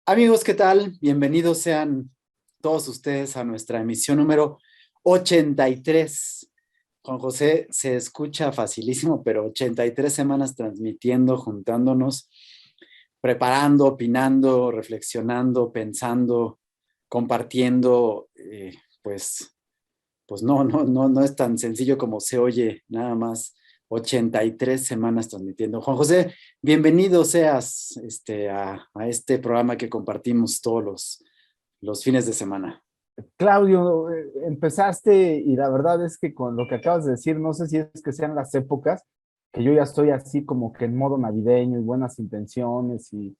Amigos, ¿qué tal? Bienvenidos sean todos ustedes a nuestra emisión número 83. Juan José, se escucha facilísimo, pero 83 semanas transmitiendo, juntándonos, preparando, opinando, reflexionando, pensando, compartiendo, pues no es tan sencillo como se oye, nada más 83 semanas transmitiendo. Juan José, bienvenido seas a este programa que compartimos todos los fines de semana. Claudio, empezaste y la verdad es que con lo que acabas de decir, no sé si es que sean las épocas, que yo ya estoy así como que en modo navideño y buenas intenciones y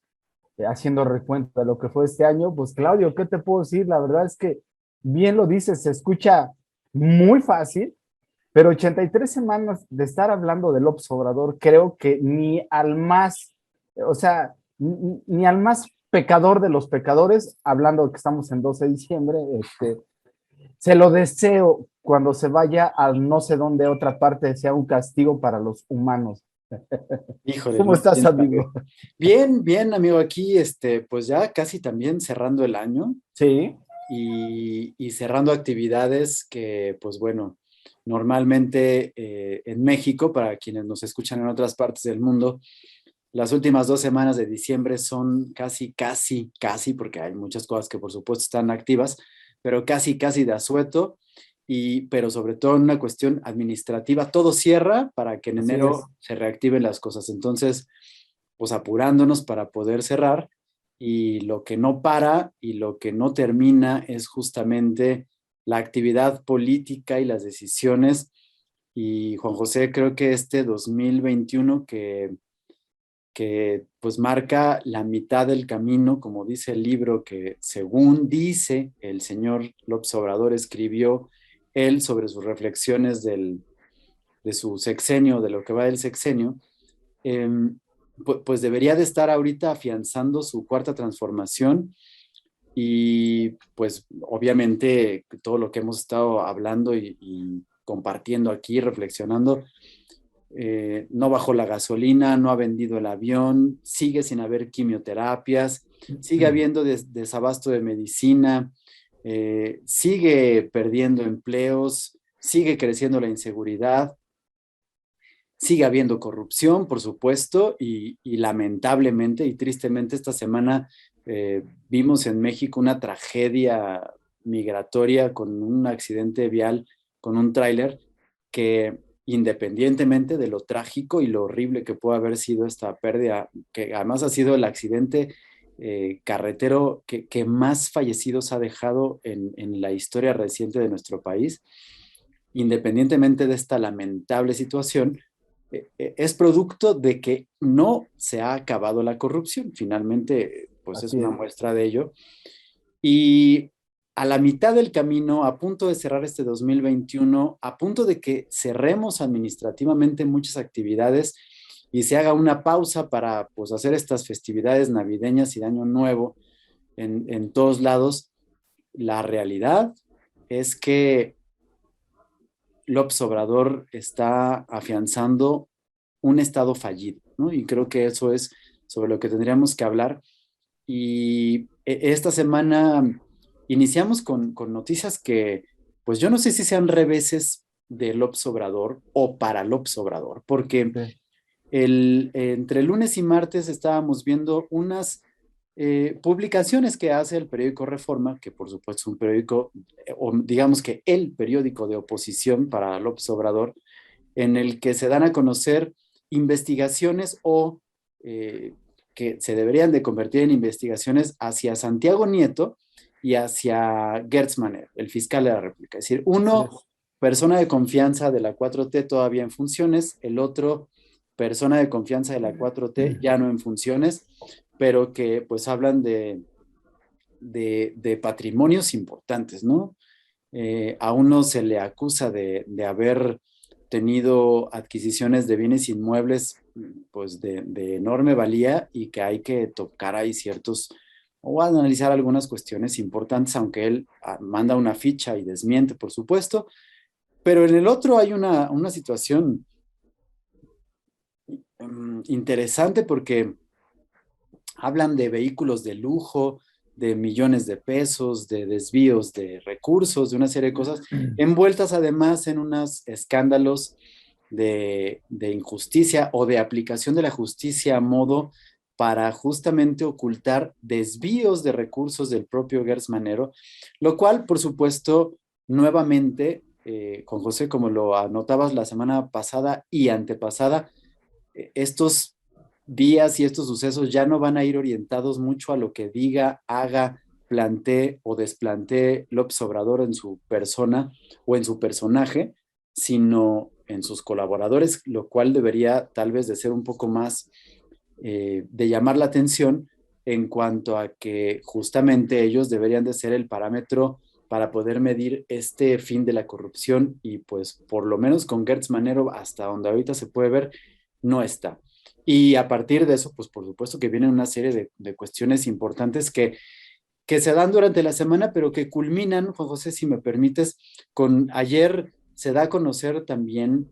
haciendo recuento de lo que fue este año. Pues Claudio, ¿qué te puedo decir? La verdad es que bien lo dices, se escucha muy fácil, pero 83 semanas de estar hablando del López Obrador, creo que ni al más, o sea, ni al más pecador de los pecadores, hablando de que estamos en 12 de diciembre, se lo deseo cuando se vaya al no sé dónde otra parte, sea un castigo para los humanos. Híjole, ¿Cómo no, estás, quién sabe. amigo? Bien, bien, amigo, aquí, pues ya casi también cerrando el año Sí, y cerrando actividades que, pues bueno, normalmente en México, para quienes nos escuchan en otras partes del mundo, las últimas 2 semanas de diciembre son casi, porque hay muchas cosas que por supuesto están activas, pero casi de asueto, pero sobre todo en una cuestión administrativa, todo cierra para que en así es. enero se reactiven las cosas. Entonces, pues apurándonos para poder cerrar y lo que no para y lo que no termina es justamente la actividad política y las decisiones. Y Juan José, creo que este 2021 que pues marca la mitad del camino, como dice el libro que según dice el señor López Obrador escribió él sobre sus reflexiones de su sexenio, de lo que va del sexenio, eh, pues debería de estar ahorita afianzando su cuarta transformación y pues obviamente todo lo que hemos estado hablando y compartiendo aquí, reflexionando, no bajó la gasolina, no ha vendido el avión, sigue sin haber quimioterapias, sigue habiendo desabasto de medicina, sigue perdiendo empleos, sigue creciendo la inseguridad, sigue habiendo corrupción, por supuesto, y lamentablemente y tristemente esta semana vimos en México una tragedia migratoria con un accidente vial con un tráiler que independientemente de lo trágico y lo horrible que puede haber sido esta pérdida, que además ha sido el accidente carretero que más fallecidos ha dejado en la historia reciente de nuestro país, independientemente de esta lamentable situación, es producto de que no se ha acabado la corrupción. Finalmente, pues es Así una es. muestra de ello. Y a la mitad del camino, a punto de cerrar este 2021, a punto de que cerremos administrativamente muchas actividades y se haga una pausa para pues, hacer estas festividades navideñas y de Año Nuevo en todos lados, la realidad es que López Obrador está afianzando un Estado fallido, ¿no? Y creo que eso es sobre lo que tendríamos que hablar. Y esta semana iniciamos con noticias que, pues yo no sé si sean reveses de López Obrador o para López Obrador, porque Sí. entre lunes y martes estábamos viendo unas publicaciones que hace el periódico Reforma, que por supuesto es un periódico, o digamos que el periódico de oposición para López Obrador, en el que se dan a conocer investigaciones o que se deberían de convertir en investigaciones hacia Santiago Nieto y hacia Gertz Manero, el fiscal de la República. Es decir, Así uno, es. persona de confianza de la 4T todavía en funciones, el otro, persona de confianza de la 4T ya no en funciones, pero que pues hablan de patrimonios importantes, ¿no? A uno se le acusa de haber tenido adquisiciones de bienes inmuebles pues de enorme valía y que hay que tocar ahí ciertos o analizar algunas cuestiones importantes, aunque él manda una ficha y desmiente, por supuesto, pero en el otro hay una situación interesante porque hablan de vehículos de lujo, de millones de pesos, de desvíos de recursos, de una serie de cosas, envueltas además en unos escándalos de injusticia o de aplicación de la justicia a modo para justamente ocultar desvíos de recursos del propio Gers Manero, lo cual, por supuesto, nuevamente, Juan José, como lo anotabas la semana pasada y antepasada, estos días y estos sucesos ya no van a ir orientados mucho a lo que diga, haga, plantee o desplantee López Obrador en su persona o en su personaje, sino en sus colaboradores, lo cual debería tal vez de ser un poco más de llamar la atención en cuanto a que justamente ellos deberían de ser el parámetro para poder medir este fin de la corrupción y pues por lo menos con Gertz Manero hasta donde ahorita se puede ver no está. Y a partir de eso, pues por supuesto que vienen una serie de cuestiones importantes que se dan durante la semana, pero que culminan, Juan José, si me permites, con ayer se da a conocer también,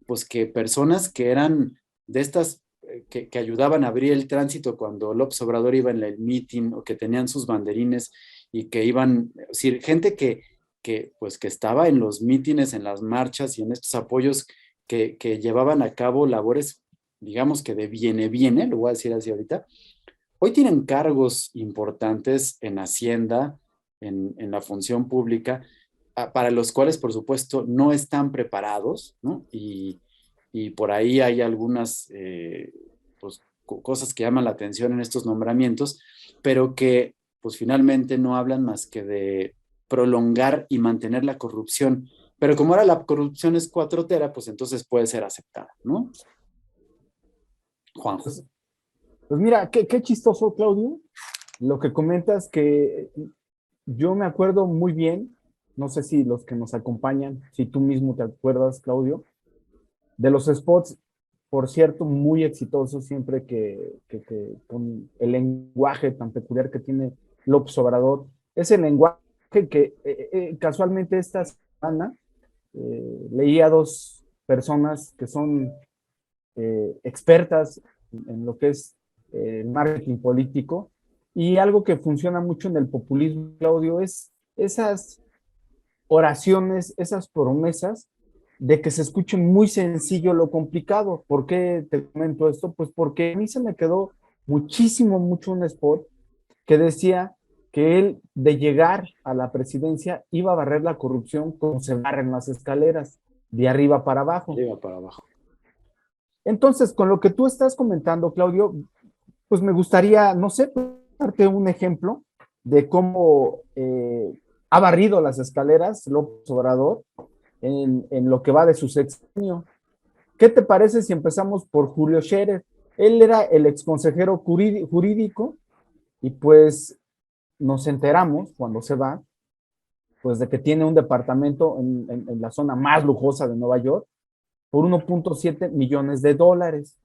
pues que personas que eran de estas que ayudaban a abrir el tránsito cuando López Obrador iba en el meeting o que tenían sus banderines y que iban, es decir, gente pues, que estaba en los mítines, en las marchas y en estos apoyos que llevaban a cabo labores, digamos que de viene, lo voy a decir así ahorita, hoy tienen cargos importantes en Hacienda, en la función pública, para los cuales, por supuesto, no están preparados, ¿no? Y por ahí hay algunas pues, cosas que llaman la atención en estos nombramientos, pero que pues finalmente no hablan más que de prolongar y mantener la corrupción. Pero como ahora la corrupción es cuatrotera, pues entonces puede ser aceptada, ¿no? Juanjo. Pues, pues mira, qué chistoso, Claudio, lo que comentas, que yo me acuerdo muy bien, no sé si los que nos acompañan, si tú mismo te acuerdas, Claudio, de los spots, por cierto, muy exitosos siempre que con el lenguaje tan peculiar que tiene López Obrador, ese lenguaje que casualmente esta semana leí a dos personas que son expertas en lo que es el marketing político, y algo que funciona mucho en el populismo, Claudio, es esas oraciones, esas promesas de que se escuche muy sencillo lo complicado. ¿Por qué te comento esto? Pues porque a mí se me quedó mucho un spot que decía que él, de llegar a la presidencia, iba a barrer la corrupción como se barren las escaleras, de arriba para abajo. Arriba para abajo. Entonces, con lo que tú estás comentando, Claudio, pues me gustaría, no sé, darte un ejemplo de cómo ha barrido las escaleras López Obrador en lo que va de su sexenio. ¿Qué te parece si empezamos por Julio Scherer? Él era el exconsejero jurídico y pues nos enteramos cuando se va, pues de que tiene un departamento en la zona más lujosa de Nueva York por 1.7 millones de dólares.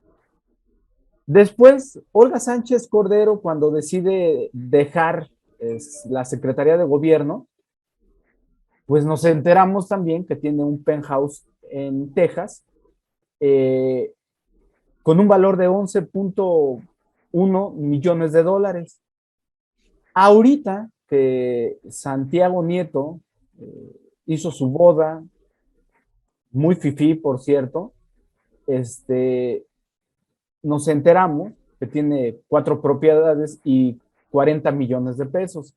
Después, Olga Sánchez Cordero, cuando decide dejar la Secretaría de Gobierno, pues nos enteramos también que tiene un penthouse en Texas eh, con un valor de 11.1 millones de dólares. Ahorita que Santiago Nieto hizo su boda, muy fifí, por cierto, nos enteramos que tiene 4 propiedades y 40 millones de pesos.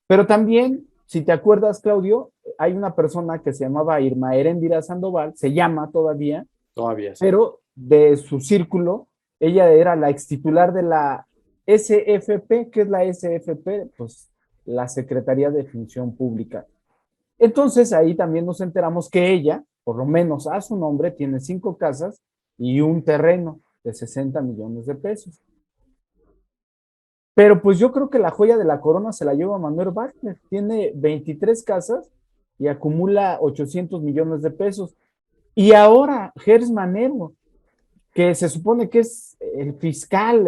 Pero también, si te acuerdas, Claudio, hay una persona que se llamaba Irma Eréndira Sandoval, se llama todavía, Sí. pero de su círculo, ella era la ex titular de la SFP. ¿Qué es la SFP? Pues la Secretaría de Función Pública. Entonces ahí también nos enteramos que ella, por lo menos a su nombre, tiene 5 casas y un terreno de 60 millones de pesos. Pero pues yo creo que la joya de la corona se la lleva Manuel Wagner. Tiene 23 casas y acumula 800 millones de pesos. Y ahora Gers Manero, que se supone que es el fiscal,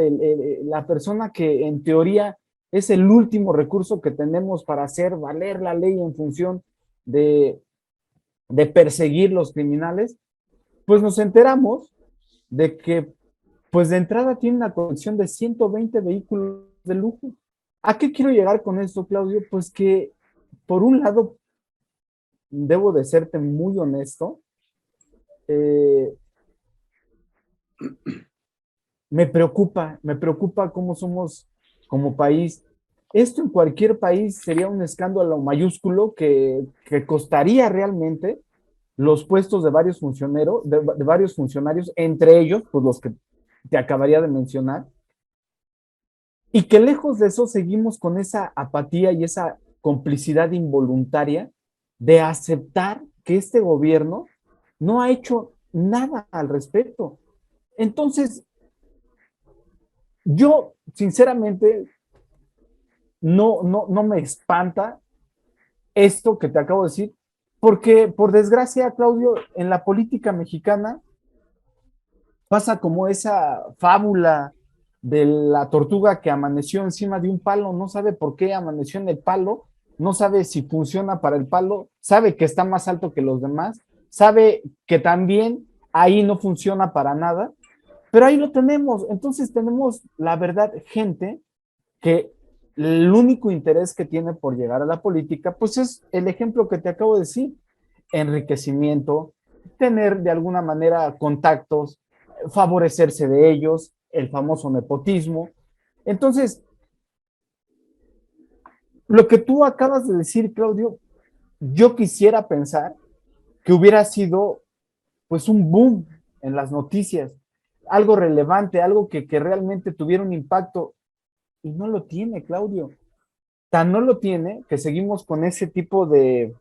la persona que en teoría es el último recurso que tenemos para hacer valer la ley en función de, de perseguir los criminales, pues nos enteramos de que pues de entrada tiene una colección de 120 vehículos de lujo. ¿A qué quiero llegar con esto, Claudio? Pues que, por un lado, debo de serte muy honesto, eh, me preocupa cómo somos como país. Esto en cualquier país sería un escándalo mayúsculo que costaría realmente los puestos de varios funcionarios, de varios funcionarios, entre ellos, pues los que te acabaría de mencionar, y que lejos de eso seguimos con esa apatía y esa complicidad involuntaria de aceptar que este gobierno no ha hecho nada al respecto. Entonces, yo sinceramente no me espanta esto que te acabo de decir, porque por desgracia, Claudio, en la política mexicana pasa como esa fábula de la tortuga que amaneció encima de un palo, no sabe por qué amaneció en el palo, no sabe si funciona para el palo, sabe que está más alto que los demás, sabe que también ahí no funciona para nada, pero ahí lo tenemos. Entonces tenemos, la verdad, gente que el único interés que tiene por llegar a la política, pues es el ejemplo que te acabo de decir, enriquecimiento, tener de alguna manera contactos, favorecerse de ellos, el famoso nepotismo. Entonces, lo que tú acabas de decir, Claudio, yo quisiera pensar que hubiera sido pues un boom en las noticias, algo relevante, algo que realmente tuviera un impacto, y no lo tiene, Claudio. Tan no lo tiene que seguimos con ese tipo de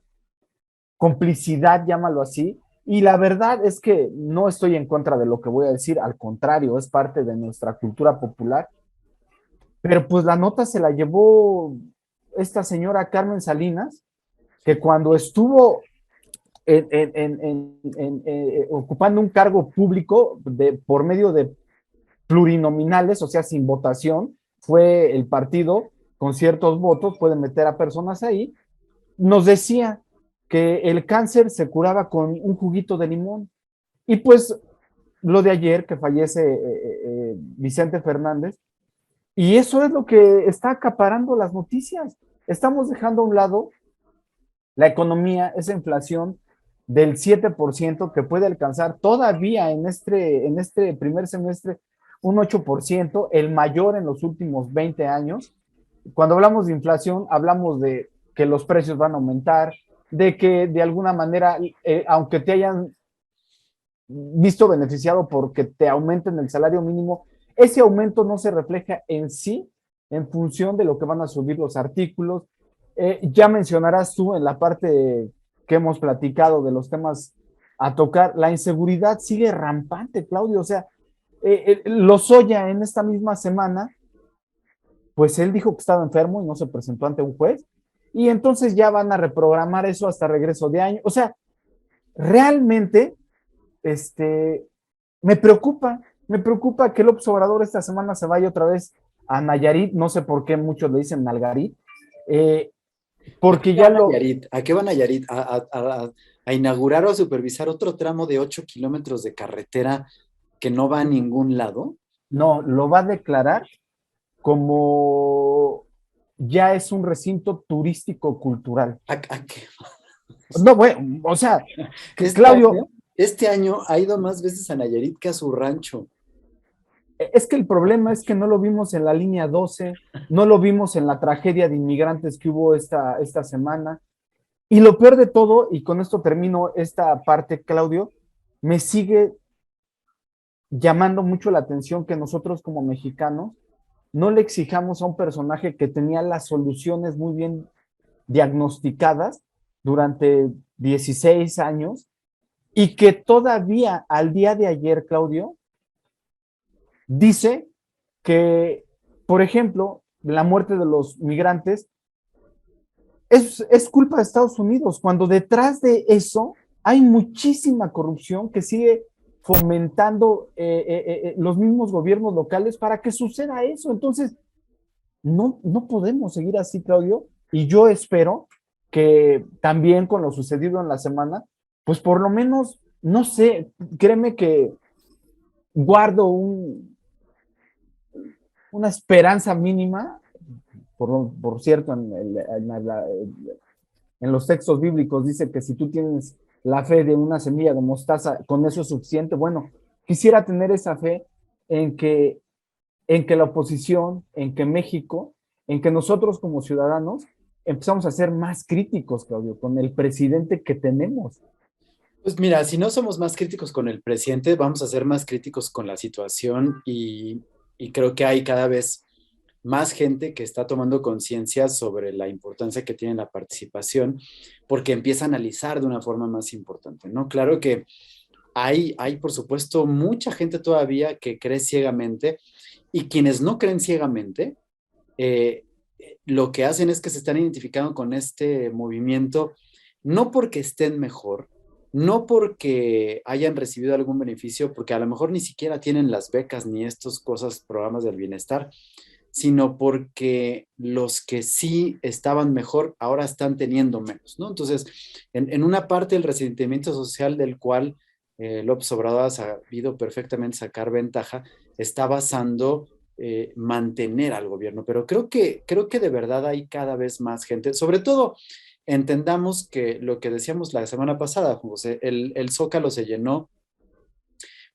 complicidad, llámalo así, y la verdad es que no estoy en contra de lo que voy a decir, al contrario, es parte de nuestra cultura popular, pero pues la nota se la llevó esta señora Carmen Salinas, que cuando estuvo ocupando un cargo público por medio de plurinominales, o sea, sin votación, fue el partido con ciertos votos, puede meter a personas ahí, nos decía que el cáncer se curaba con un juguito de limón. Y pues lo de ayer que fallece Vicente Fernández, y eso es lo que está acaparando las noticias. Estamos dejando a un lado la economía, esa inflación del 7% que puede alcanzar todavía en este primer semestre un 8%, el mayor en los últimos 20 años. Cuando hablamos de inflación, hablamos de que los precios van a aumentar, de que de alguna manera, aunque te hayan visto beneficiado porque te aumenten el salario mínimo, ese aumento no se refleja en sí en función de lo que van a subir los artículos. Ya mencionarás tú en la parte que hemos platicado de los temas a tocar, la inseguridad sigue rampante, Claudio. O sea, Lozoya en esta misma semana, pues él dijo que estaba enfermo y no se presentó ante un juez, y entonces ya van a reprogramar eso hasta regreso de año. O sea, realmente este, me preocupa que el Obrador esta semana se vaya otra vez a Nayarit, no sé por qué muchos le dicen Nalgarit, eh, ¿A qué porque ya van a lo, Nayarit? ¿A qué van a Nayarit? A inaugurar o a supervisar otro tramo de 8 kilómetros de carretera que no va a ningún lado. no, lo va a declarar como ya es un recinto turístico cultural. ¿A qué? No, bueno, o sea, Este Claudio, año, este año ha ido más veces a Nayarit que a su rancho. es que el problema es que no lo vimos en la línea 12, no lo vimos en la tragedia de inmigrantes que hubo esta semana. Y lo peor de todo, y con esto termino esta parte, Claudio, me sigue llamando mucho la atención que nosotros como mexicanos no le exijamos a un personaje que tenía las soluciones muy bien diagnosticadas durante 16 años y que todavía al día de ayer, Claudio, dice que, por ejemplo, la muerte de los migrantes es culpa de Estados Unidos, cuando detrás de eso hay muchísima corrupción que sigue fomentando los mismos gobiernos locales para que suceda eso. Entonces, no podemos seguir así, Claudio, y yo espero que también con lo sucedido en la semana, pues por lo menos, no sé, créeme que guardo una esperanza mínima, por cierto, en los textos bíblicos dice que si tú tienes la fe de una semilla de mostaza, con eso es suficiente. Bueno, quisiera tener esa fe en que, en que la oposición, en que México, en que nosotros como ciudadanos empezamos a ser más críticos, Claudio, con el presidente que tenemos. Pues mira, si no somos más críticos con el presidente, vamos a ser más críticos con la situación y creo que hay cada vez más gente que está tomando conciencia sobre la importancia que tiene la participación, porque empieza a analizar de una forma más importante, ¿no? Claro que hay, por supuesto, mucha gente todavía que cree ciegamente y quienes no creen ciegamente, eh, lo que hacen es que se están identificando con este movimiento, no porque estén mejor, no porque hayan recibido algún beneficio, porque a lo mejor ni siquiera tienen las becas ni estos cosas, programas del bienestar, sino porque los que sí estaban mejor ahora están teniendo menos, ¿no? Entonces, en una parte el resentimiento social del cual López Obrador ha sabido perfectamente sacar ventaja, está basando mantener al gobierno, pero creo que de verdad hay cada vez más gente, sobre todo entendamos que lo que decíamos la semana pasada, José, el Zócalo se llenó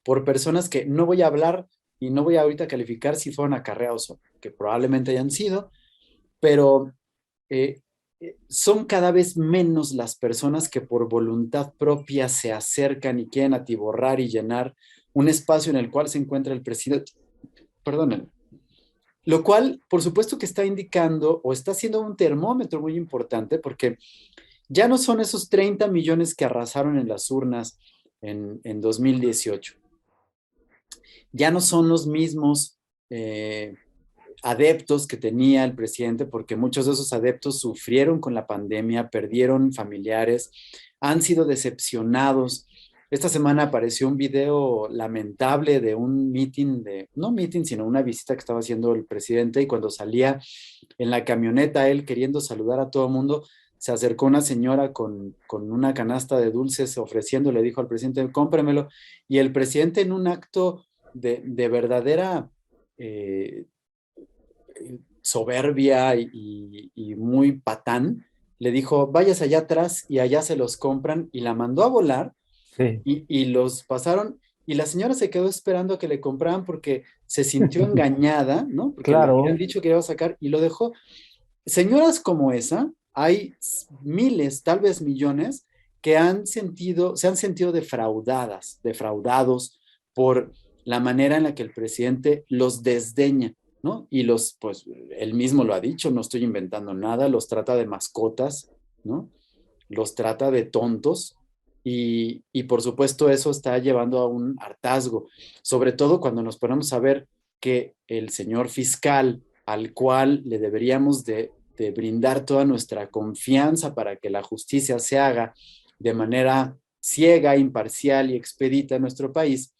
por personas que no voy a hablar y no voy a ahorita calificar si fueron acarreados o que probablemente hayan sido, pero eh, son cada vez menos las personas que por voluntad propia se acercan y quieren atiborrar y llenar un espacio en el cual se encuentra el presidente. Perdónenme. Lo cual, por supuesto que está indicando o está siendo un termómetro muy importante porque ya no son esos 30 millones que arrasaron en las urnas en 2018. Ya no son los mismos adeptos que tenía el presidente, porque muchos de esos adeptos sufrieron con la pandemia, perdieron familiares, han sido decepcionados. Esta semana apareció un video lamentable de un meeting, no meeting, sino una visita que estaba haciendo el presidente y cuando salía en la camioneta él queriendo saludar a todo el mundo, se acercó una señora con una canasta de dulces ofreciendo, le dijo al presidente, cómpremelo, y el presidente en un acto de verdadera eh, soberbia y muy patán, le dijo, vayas allá atrás y allá se los compran y la mandó a volar Sí, y los pasaron y la señora se quedó esperando a que le compraran porque se sintió engañada, ¿no? Porque le habían claro. dicho que iba a sacar y lo dejó. Señoras como esa, hay miles, tal vez millones, que se han sentido defraudadas, defraudados por la manera en la que el presidente los desdeña, ¿no? Y pues, él mismo lo ha dicho, no estoy inventando nada, los trata de mascotas, ¿no? Los trata de tontos y por supuesto eso está llevando a un hartazgo, sobre todo cuando nos ponemos a ver que el señor fiscal al cual le deberíamos de brindar toda nuestra confianza para que la justicia se haga de manera ciega, imparcial y expedita en nuestro país,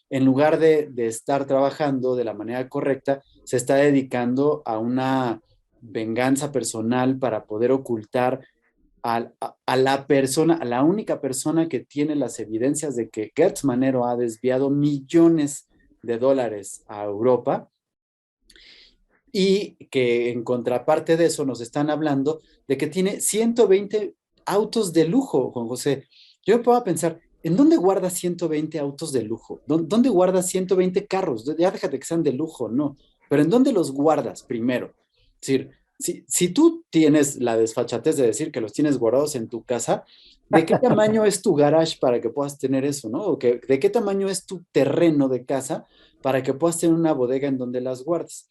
en lugar de estar trabajando de la manera correcta, se está dedicando a una venganza personal para poder ocultar a la persona, a la única persona que tiene las evidencias de que Gertz Manero ha desviado millones de dólares a Europa y que en contraparte de eso nos están hablando de que tiene 120 autos de lujo, Juan José. Yo me puedo pensar, ¿en dónde guarda 120 autos de lujo? ¿Dónde guardas 120 carros? Ya déjate que sean de lujo, no. Pero ¿en dónde los guardas primero? Es decir, si tú tienes la desfachatez de decir que los tienes guardados en tu casa, ¿de qué tamaño es tu garage para que puedas tener eso, no? ¿De qué tamaño es tu terreno de casa para que puedas tener una bodega en donde las guardes?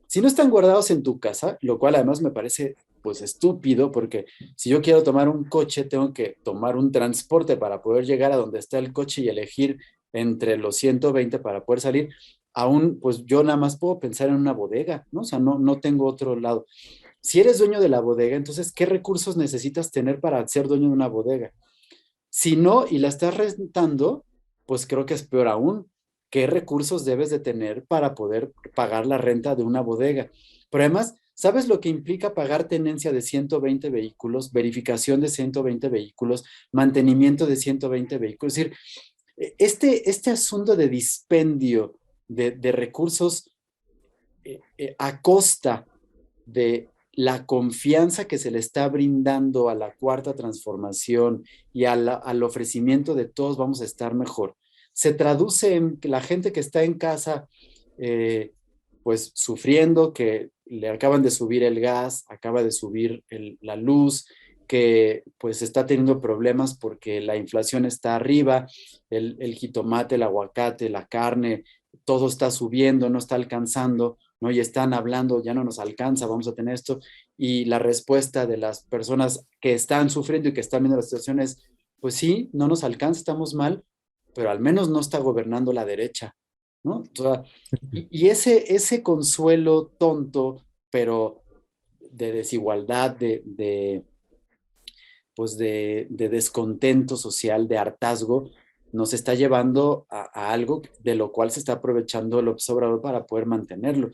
Si no están guardados en tu casa, lo cual además me parece pues estúpido, porque si yo quiero tomar un coche, tengo que tomar un transporte para poder llegar a donde está el coche y elegir entre los 120 para poder salir. Aún, pues yo nada más puedo pensar en una bodega, ¿no? O sea, no tengo otro lado. Si eres dueño de la bodega, entonces, ¿qué recursos necesitas tener para ser dueño de una bodega? Si no, y la estás rentando, pues creo que es peor aún. ¿Qué recursos debes de tener para poder pagar la renta de una bodega? Pero además, ¿sabes lo que implica pagar tenencia de 120 vehículos, verificación de 120 vehículos, mantenimiento de 120 vehículos? Es decir, este asunto de dispendio de recursos a costa de la confianza que se le está brindando a la cuarta transformación y al ofrecimiento de todos vamos a estar mejor, se traduce en que la gente que está en casa, pues sufriendo, que le acaban de subir el gas, acaba de subir la luz, que pues está teniendo problemas porque la inflación está arriba, el jitomate, el aguacate, la carne, todo está subiendo, no está alcanzando, ¿no? Y están hablando, ya no nos alcanza, vamos a tener esto. Y la respuesta de las personas que están sufriendo y que están viendo la situación es, pues sí, no nos alcanza, estamos mal, pero al menos no está gobernando la derecha, ¿no? O sea, y ese consuelo tonto, pero de desigualdad, pues de descontento social, de hartazgo, nos está llevando a algo de lo cual se está aprovechando López Obrador para poder mantenerlo.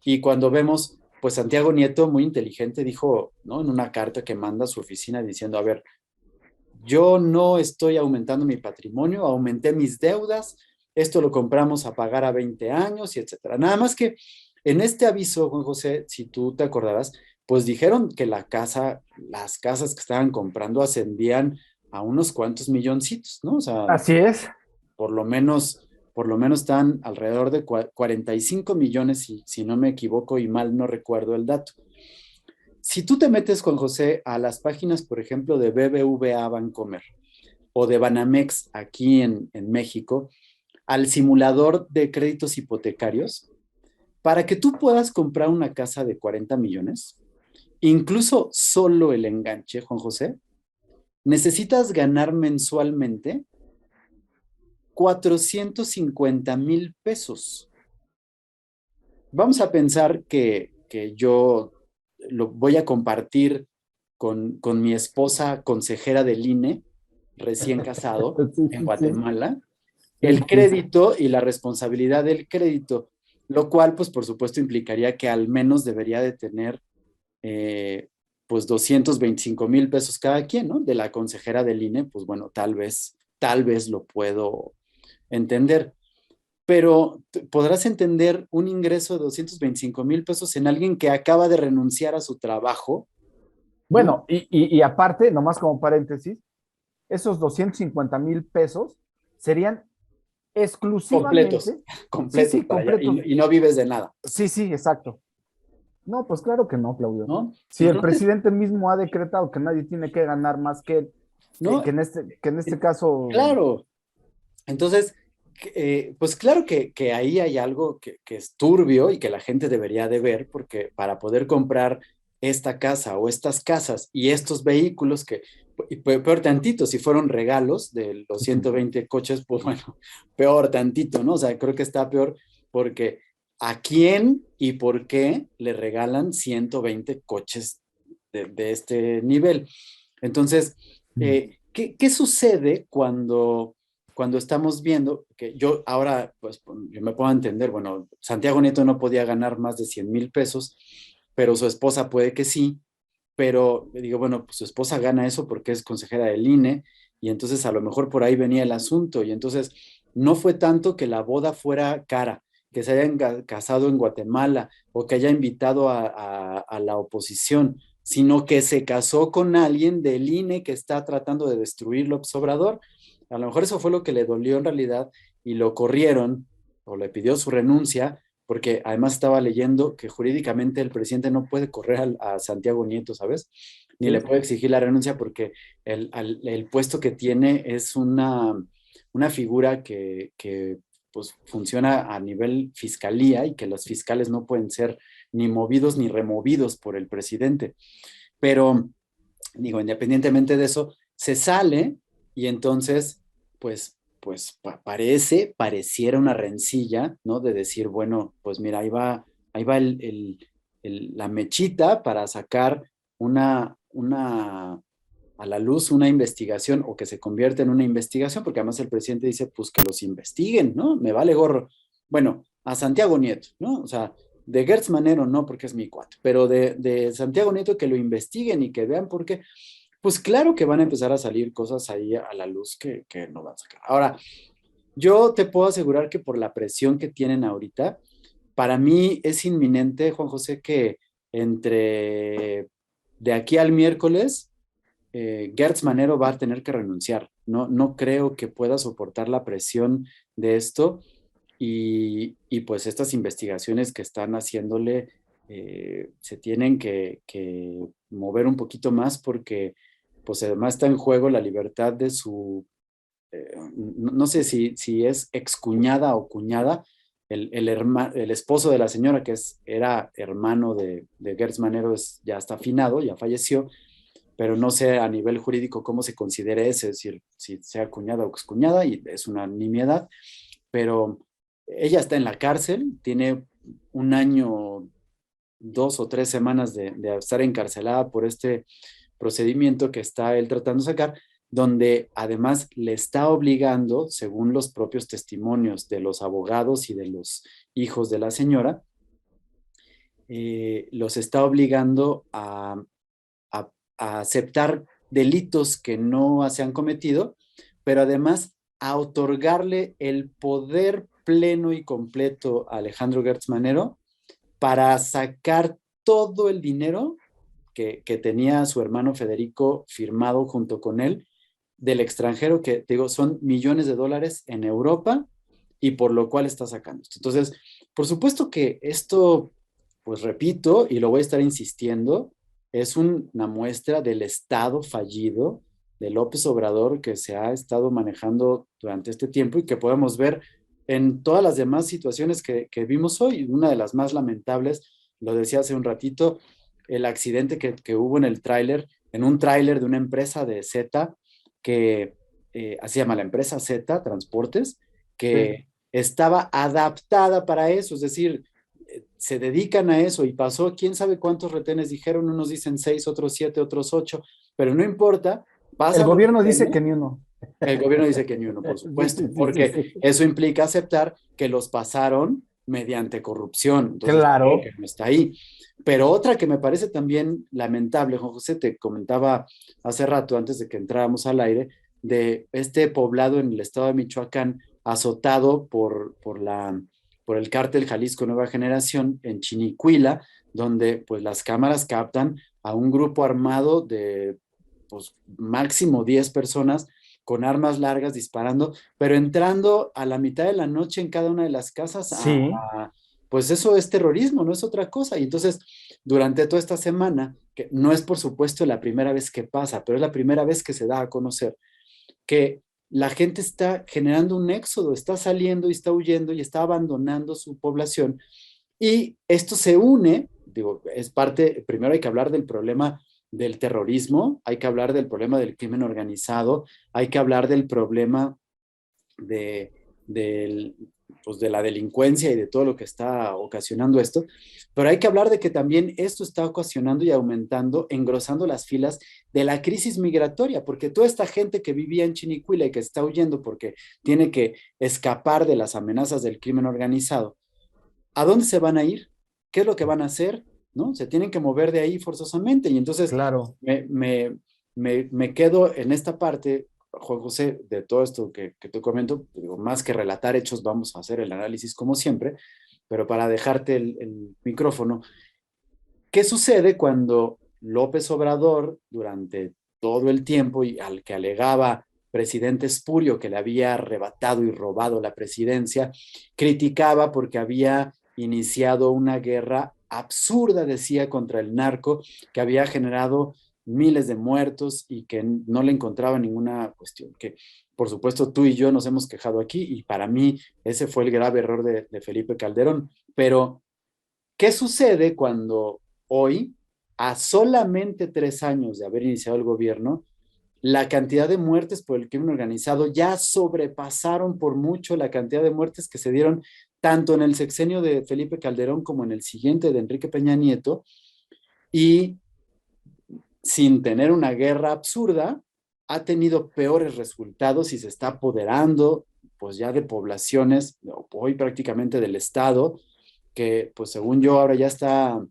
Y cuando vemos, pues Santiago Nieto, muy inteligente, dijo, ¿no? En una carta que manda a su oficina diciendo, a ver, yo no estoy aumentando mi patrimonio, aumenté mis deudas, esto lo compramos a pagar a 20 años y etcétera. Nada más que en este aviso, Juan José, si tú te acordarás, pues dijeron que las casas que estaban comprando ascendían a unos cuantos milloncitos, ¿no? O sea, Así es. por lo menos, por lo menos están alrededor de 45 millones, si no me equivoco y mal no recuerdo el dato. Si tú te metes, Juan José, a las páginas, por ejemplo, de BBVA Bancomer o de Banamex aquí en México, al simulador de créditos hipotecarios, para que tú puedas comprar una casa de 40 millones, incluso solo el enganche, Juan José, necesitas ganar mensualmente 450,000 pesos. Vamos a pensar que yo lo voy a compartir con mi esposa consejera del INE, recién casado, Sí, en sí, sí. Guatemala, Sí, el sí. crédito y la responsabilidad del crédito, lo cual, pues, por supuesto, implicaría que al menos debería de tener, eh, pues, 225,000 pesos cada quien, ¿no? De la consejera del INE, pues, bueno, tal vez lo puedo entender, pero podrás entender un ingreso de 225,000 pesos en alguien que acaba de renunciar a su trabajo, ¿no? Bueno, y aparte, nomás como paréntesis, esos 250,000 pesos serían Completos, exclusivamente, sí, completos sí, para allá, completos. y no vives de nada, Sí, sí, exacto. No, pues claro que no, Claudio. ¿no? Si el Entonces, presidente mismo ha decretado que nadie tiene que ganar más que él, ¿no? que en este caso, Claro, entonces, pues claro que ahí hay algo que es turbio y que la gente debería de ver, porque para poder comprar esta casa o estas casas y estos vehículos y peor tantito, si fueron regalos de los 120 coches, pues bueno, peor tantito, ¿no? O sea, creo que está peor porque ¿a quién y por qué le regalan 120 coches de este nivel? Entonces, ¿qué sucede cuando estamos viendo que yo ahora, pues yo me puedo entender, bueno, Santiago Nieto no podía ganar más de 100,000 pesos, pero su esposa puede que sí, pero le digo, bueno, pues su esposa gana eso porque es consejera del INE y entonces a lo mejor por ahí venía el asunto y entonces no fue tanto que la boda fuera cara, que se hayan casado en Guatemala o que haya invitado a la oposición, sino que se casó con alguien del INE que está tratando de destruir López Obrador. A lo mejor eso fue lo que le dolió en realidad y lo corrieron o le pidió su renuncia, porque además estaba leyendo que jurídicamente el presidente no puede correr a Santiago Nieto, ¿sabes? Ni le sí. puede exigir la renuncia porque el puesto que tiene es una figura que pues funciona a nivel fiscalía y que los fiscales no pueden ser ni movidos ni removidos por el presidente. Pero, digo, independientemente de eso, se sale y entonces, pues pareciera una rencilla, ¿no? De decir, bueno, pues mira, ahí va la mechita para sacar a la luz una investigación o que se convierta en una investigación, porque además el presidente dice, pues que los investiguen, ¿no? Me vale gorro. Bueno, a Santiago Nieto, ¿no? O sea, de Gertz Manero no, porque es mi cuate, pero de Santiago Nieto que lo investiguen y que vean por qué, pues claro que van a empezar a salir cosas ahí a la luz que no van a sacar. Ahora, yo te puedo asegurar que por la presión que tienen ahorita, para mí es inminente, Juan José, que entre de aquí al miércoles, Gertz Manero va a tener que renunciar. No, no creo que pueda soportar la presión de esto y pues estas investigaciones que están haciéndole se tienen que mover un poquito más porque pues además está en juego la libertad de su, no sé si es excuñada o cuñada, el esposo de la señora que era hermano de Gertz Manero ya está afinado, ya falleció, pero no sé a nivel jurídico cómo se considere ese, es decir, si sea cuñada o excuñada, y es una nimiedad, pero ella está en la cárcel, tiene un año, 2 o 3 semanas de estar encarcelada por este procedimiento que está él tratando de sacar, donde además le está obligando, según los propios testimonios de los abogados y de los hijos de la señora, los está obligando a, a aceptar delitos que no se han cometido, pero además a otorgarle el poder pleno y completo a Alejandro Gertz Manero para sacar todo el dinero que tenía su hermano Federico firmado junto con él del extranjero, que te digo, son millones de dólares en Europa y por lo cual está sacando esto. Entonces, por supuesto que esto, pues repito, y lo voy a estar insistiendo, es una muestra del Estado fallido de López Obrador que se ha estado manejando durante este tiempo y que podemos ver en todas las demás situaciones que vimos hoy. Una de las más lamentables, lo decía hace un ratito, el accidente que hubo en el tráiler, en un tráiler de una empresa de Z, que así se llama la empresa Z Transportes, Sí. que estaba adaptada para eso, es decir, se dedican a eso y pasó quién sabe cuántos retenes dijeron, unos dicen 6, otros 7, otros 8, pero no importa, El pasan los gobierno dice retenes. que ni uno. El gobierno dice que ni uno, por Sí, supuesto, sí, sí, sí, porque sí. eso implica aceptar que los pasaron mediante corrupción. Entonces, creo que Claro. no está ahí. Pero otra que me parece también lamentable, Juan José, te comentaba hace rato, antes de que entráramos al aire, de este poblado en el estado de Michoacán, azotado por el cártel Jalisco Nueva Generación en Chinicuila, donde pues las cámaras captan a un grupo armado de pues máximo 10 personas con armas largas disparando, pero entrando a la mitad de la noche en cada una de las casas Sí. pues eso es terrorismo, no es otra cosa. Y entonces, durante toda esta semana, que no es por supuesto la primera vez que pasa, pero es la primera vez que se da a conocer que la gente está generando un éxodo, está saliendo y está huyendo y está abandonando su población. Y esto se une, digo, es parte, primero hay que hablar del problema del terrorismo, hay que hablar del problema del crimen organizado, hay que hablar del problema de, del, pues de la delincuencia y de todo lo que está ocasionando esto, pero hay que hablar de que también esto está ocasionando y aumentando, engrosando las filas de la crisis migratoria, porque toda esta gente que vivía en Chinicuila y que está huyendo porque tiene que escapar de las amenazas del crimen organizado, ¿a dónde se van a ir? ¿Qué es lo que van a hacer? ¿No? Se tienen que mover de ahí forzosamente. Y entonces Claro. me quedo en esta parte, Juan José, de todo esto que te comento, digo, más que relatar hechos, vamos a hacer el análisis como siempre, pero para dejarte el micrófono, ¿qué sucede cuando López Obrador, durante todo el tiempo y al que alegaba presidente espurio que le había arrebatado y robado la presidencia, criticaba porque había iniciado una guerra absurda, decía, contra el narco, que había generado miles de muertos y que no le encontraba ninguna cuestión, que por supuesto tú y yo nos hemos quejado aquí y para mí ese fue el grave error de Felipe Calderón, pero ¿qué sucede cuando hoy, a solamente 3 años de haber iniciado el gobierno, la cantidad de muertes por el crimen organizado ya sobrepasaron por mucho la cantidad de muertes que se dieron tanto en el sexenio de Felipe Calderón como en el siguiente de Enrique Peña Nieto? Y sin tener una guerra absurda, ha tenido peores resultados y se está apoderando pues ya de poblaciones, hoy prácticamente del Estado, que pues según yo ahora ya está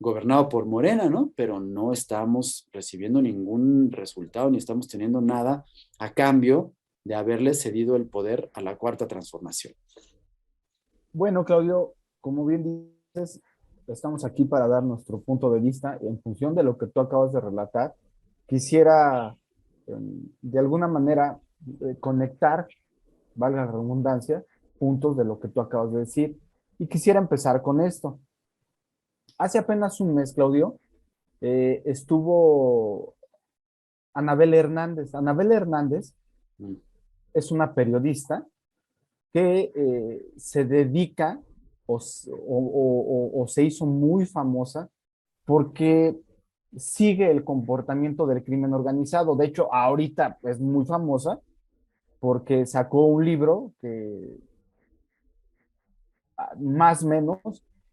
gobernado por Morena, ¿no? Pero no estamos recibiendo ningún resultado ni estamos teniendo nada a cambio de haberle cedido el poder a la Cuarta Transformación. Bueno, Claudio, como bien dices, estamos aquí para dar nuestro punto de vista en función de lo que tú acabas de relatar. Quisiera, de alguna manera, conectar, valga la redundancia, puntos de lo que tú acabas de decir. Y quisiera empezar con esto. Hace apenas un mes, Claudio, estuvo Anabel Hernández. Anabel Hernández Mm. es una periodista que se dedica o se hizo muy famosa porque sigue el comportamiento del crimen organizado. De hecho, ahorita es muy famosa porque sacó un libro que más o menos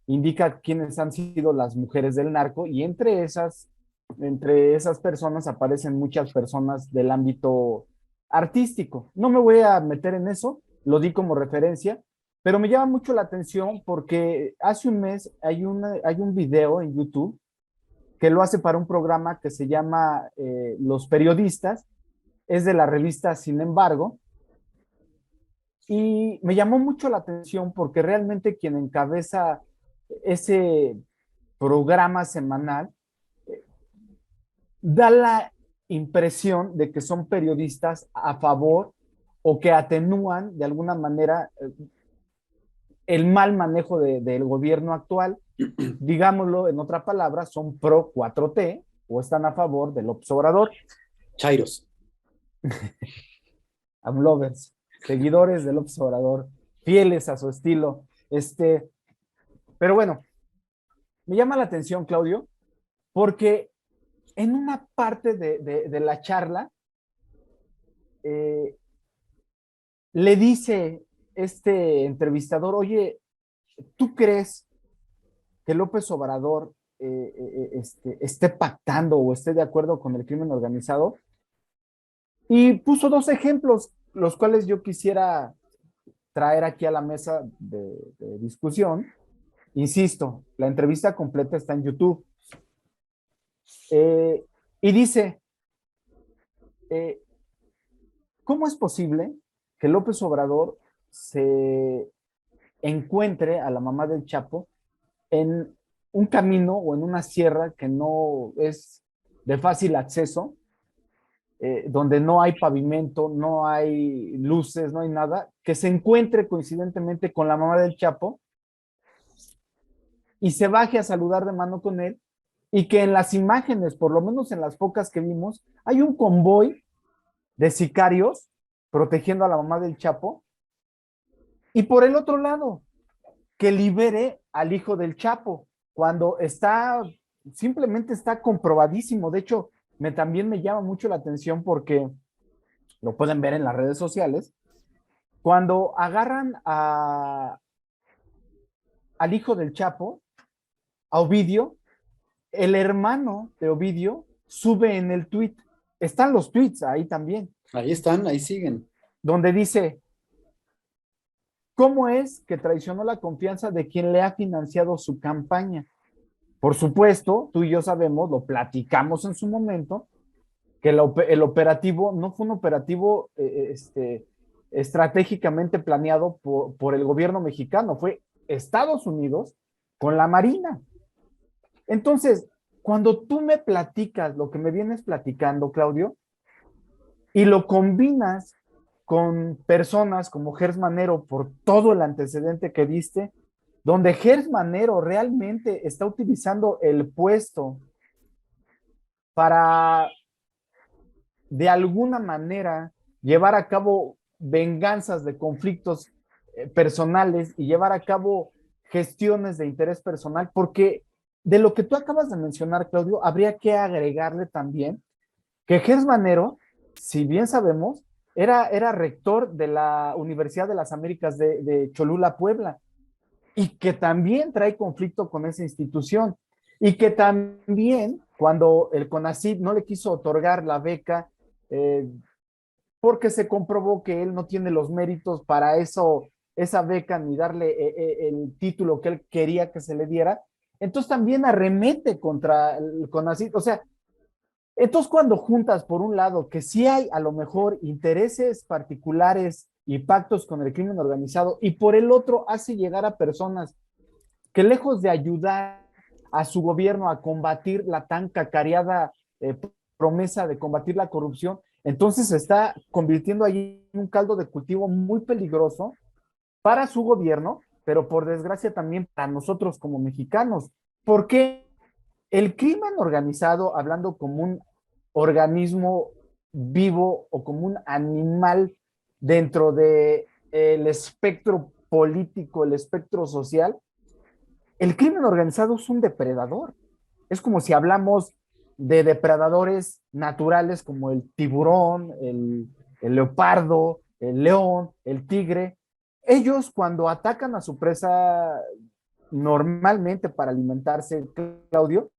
indica quiénes han sido las mujeres del narco y entre esas personas aparecen muchas personas del ámbito artístico. No me voy a meter en eso, lo di como referencia, pero me llama mucho la atención porque hace un mes hay un video en YouTube que lo hace para un programa que se llama Los Periodistas, es de la revista Sin embargo, y me llamó mucho la atención porque realmente quien encabeza ese programa semanal da la impresión de que son periodistas a favor o que atenúan de alguna manera el mal manejo del gobierno actual. Digámoslo en otra palabra, son pro 4T o están a favor del Obrador. Chairos. Amlovers, seguidores del Obrador, fieles a su estilo. Pero bueno, me llama la atención, Claudio, porque en una parte de la charla le dice este entrevistador, oye, ¿tú crees que López Obrador esté pactando o esté de acuerdo con el crimen organizado? Y puso dos ejemplos, los cuales yo quisiera traer aquí a la mesa de discusión. Insisto, la entrevista completa está en YouTube. Y dice, eh, ¿cómo es posible que López Obrador se encuentre a la mamá del Chapo en un camino o en una sierra que no es de fácil acceso, donde no hay pavimento, no hay luces, no hay nada, que se encuentre coincidentemente con la mamá del Chapo y se baje a saludar de mano con él y que en las imágenes, por lo menos en las pocas que vimos, hay un convoy de sicarios protegiendo a la mamá del Chapo y por el otro lado, que libere al hijo del Chapo, cuando simplemente está comprobadísimo. De hecho, también me llama mucho la atención porque lo pueden ver en las redes sociales, cuando agarran al hijo del Chapo, a Ovidio, el hermano de Ovidio sube en el tweet, están los tweets ahí también. Ahí están, ahí siguen. Donde dice, ¿cómo es que traicionó la confianza de quien le ha financiado su campaña? Por supuesto, tú y yo sabemos, lo platicamos en su momento, que el operativo no fue un operativo estratégicamente planeado por el gobierno mexicano, fue Estados Unidos con la Marina. Entonces, cuando tú me platicas lo que me vienes platicando, Claudio, y lo combinas con personas como Gers Manero por todo el antecedente que diste, donde Gers Manero realmente está utilizando el puesto para de alguna manera llevar a cabo venganzas de conflictos personales y llevar a cabo gestiones de interés personal, porque de lo que tú acabas de mencionar, Claudio, habría que agregarle también que Gers Manero, si bien sabemos, era rector de la Universidad de las Américas de Cholula, Puebla, y que también trae conflicto con esa institución, y que también cuando el CONACYT no le quiso otorgar la beca, eh, porque se comprobó que él no tiene los méritos para esa beca ni darle el título que él quería que se le diera, entonces también arremete contra el CONACYT. O sea, entonces cuando juntas por un lado que sí hay a lo mejor intereses particulares y pactos con el crimen organizado y por el otro hace llegar a personas que lejos de ayudar a su gobierno a combatir la tan cacareada promesa de combatir la corrupción, entonces se está convirtiendo ahí en un caldo de cultivo muy peligroso para su gobierno, pero por desgracia también para nosotros como mexicanos, porque el crimen organizado, hablando como un organismo vivo o como un animal dentro de el espectro político, el espectro social, el crimen organizado es un depredador. Es como si hablamos de depredadores naturales como el tiburón, el leopardo, el león, el tigre. Ellos cuando atacan a su presa normalmente para alimentarse, Claudio,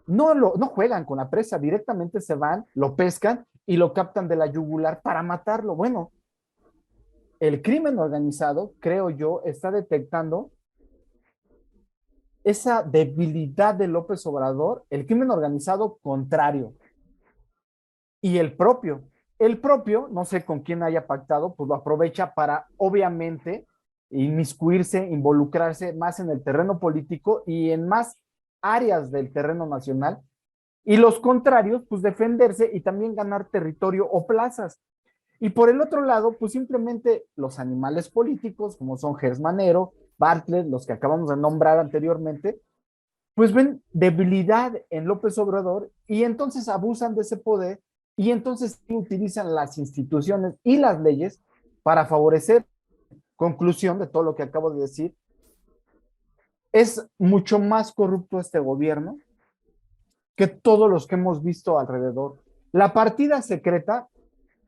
no juegan con la presa, directamente se van, lo pescan y lo captan de la yugular para matarlo. Bueno, el crimen organizado, creo yo, está detectando esa debilidad de López Obrador, el crimen organizado contrario, y el propio, no sé con quién haya pactado, pues lo aprovecha para, obviamente, inmiscuirse, involucrarse más en el terreno político y en más áreas del terreno nacional, y los contrarios, pues defenderse y también ganar territorio o plazas. Y por el otro lado, pues simplemente los animales políticos, como son Gers Manero, Bartlett, los que acabamos de nombrar anteriormente, pues ven debilidad en López Obrador y entonces abusan de ese poder y entonces utilizan las instituciones y las leyes para favorecer. Conclusión de todo lo que acabo de decir, es mucho más corrupto este gobierno que todos los que hemos visto alrededor. La partida secreta,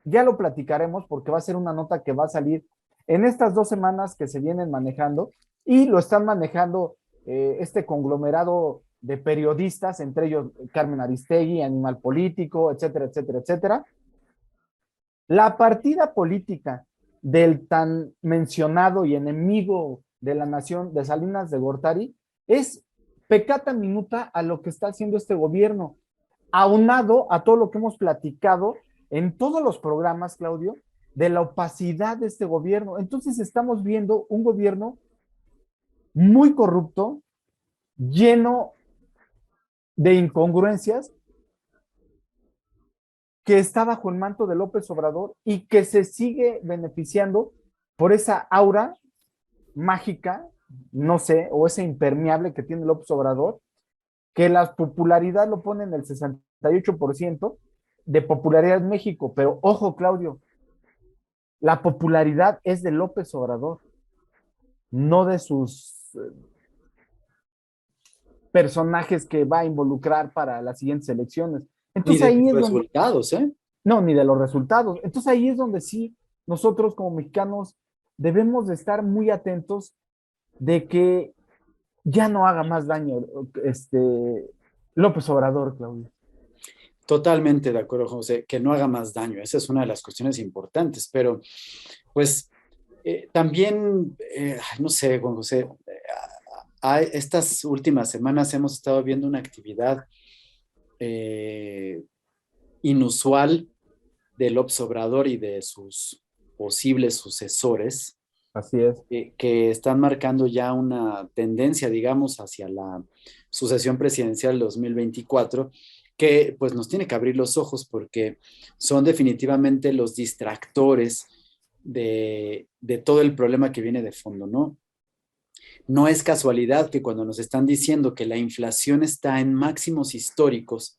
ya lo platicaremos porque va a ser una nota que va a salir en estas 2 semanas que se vienen manejando y lo están manejando este conglomerado de periodistas, entre ellos Carmen Aristegui, Animal Político, etcétera, etcétera, etcétera. La partida política del tan mencionado y enemigo de la nación de Salinas de Gortari es pecata minuta a lo que está haciendo este gobierno, aunado a todo lo que hemos platicado en todos los programas, Claudio, de la opacidad de este gobierno. Entonces estamos viendo un gobierno muy corrupto, lleno de incongruencias, que está bajo el manto de López Obrador y que se sigue beneficiando por esa aura mágica, no sé, o ese impermeable que tiene López Obrador, que la popularidad lo pone en el 68% de popularidad en México. Pero ojo, Claudio, la popularidad es de López Obrador, no de sus personajes que va a involucrar para las siguientes elecciones. Ni Entonces de ahí sus es donde, resultados, ¿eh? no, ni de los resultados. Entonces ahí es donde sí, nosotros como mexicanos debemos de estar muy atentos de que ya no haga más daño López Obrador, Claudio. Totalmente de acuerdo, José, que no haga más daño. Esa es una de las cuestiones importantes, pero pues también, no sé, Juan José, estas últimas semanas hemos estado viendo una actividad eh, inusual del López Obrador y de sus posibles sucesores, Así es. que están marcando ya una tendencia, digamos, hacia la sucesión presidencial 2024, que pues nos tiene que abrir los ojos porque son definitivamente los distractores de todo el problema que viene de fondo, ¿no? No es casualidad que cuando nos están diciendo que la inflación está en máximos históricos,